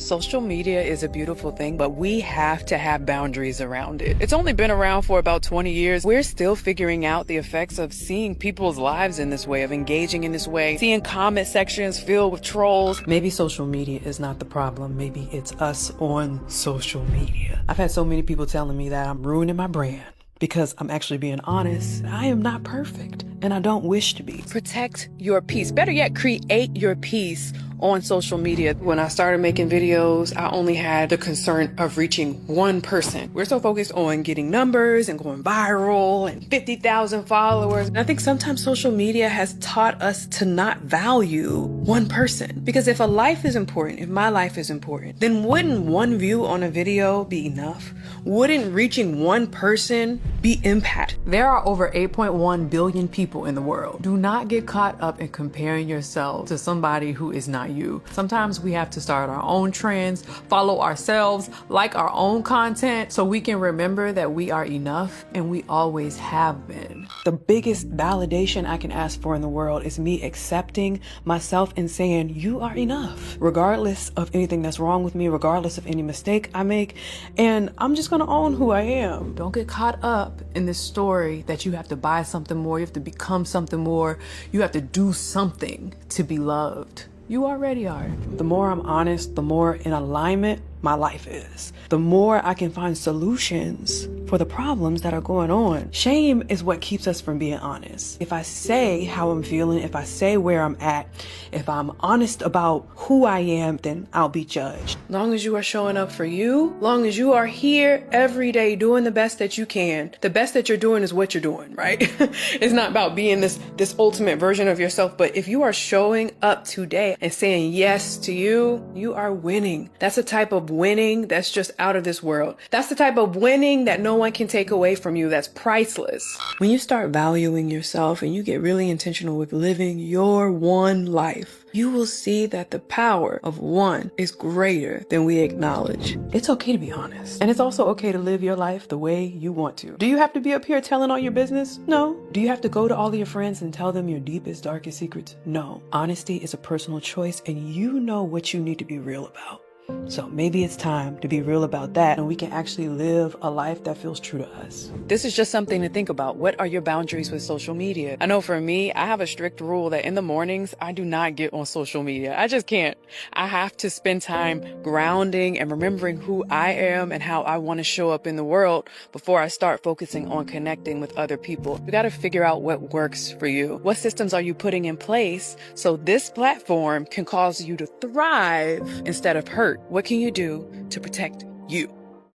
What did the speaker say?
Social media is a beautiful thing, but we have to have boundaries around it. It's only been around for about 20 years. We're still figuring out the effects of seeing people's lives in this way, of engaging in this way, seeing comment sections filled with trolls. Maybe social media is not the problem. Maybe it's us on social media. I've had so many people telling me that I'm ruining my brand because I'm actually being honest. I am not perfect, and I don't wish to be. Protect your peace. Better yet, create your peace on social media. When I started making videos, I only had the concern of reaching one person. We're so focused on getting numbers and going viral and 50,000 followers. And I think sometimes social media has taught us to not value one person. Because if a life is important, if my life is important, then wouldn't one view on a video be enough? Wouldn't reaching one person be impact? There are over 8.1 billion people in the world. Do not get caught up in comparing yourself to somebody who is not you. Sometimes we have to start our own trends, follow ourselves, like our own content, so we can remember that we are enough and we always have been. The biggest validation I can ask for in the world is me accepting myself and saying, you are enough, regardless of anything that's wrong with me, regardless of any mistake I make. And I'm just gonna own who I am. Don't get caught up in this story that you have to buy something more, you have to become something more, you have to do something to be loved. You already are. The more I'm honest, the more in alignment my life is. The more I can find solutions for the problems that are going on. Shame is what keeps us from being honest. If I say how I'm feeling, if I say where I'm at, if I'm honest about who I am, then I'll be judged. Long as you are showing up for you, long as you are here every day doing the best that you can, the best that you're doing is what you're doing, right? It's not about being this ultimate version of yourself, but if you are showing up today and saying yes to you, you are winning. That's a type of winning that's just out of this world. That's the type of winning that no one can take away from you. That's priceless. When you start valuing yourself and you get really intentional with living your one life, you will see that the power of one is greater than we acknowledge. It's okay to be honest. And it's also okay to live your life the way you want to. Do you have to be up here telling all your business? No. Do you have to go to all of your friends and tell them your deepest, darkest secrets? No. Honesty is a personal choice, and you know what you need to be real about. So maybe it's time to be real about that, and we can actually live a life that feels true to us. This is just something to think about. What are your boundaries with social media? I know for me, I have a strict rule that in the mornings, I do not get on social media. I just can't. I have to spend time grounding and remembering who I am and how I want to show up in the world before I start focusing on connecting with other people. You got to figure out what works for you. What systems are you putting in place so this platform can cause you to thrive instead of hurt? What can you do to protect you?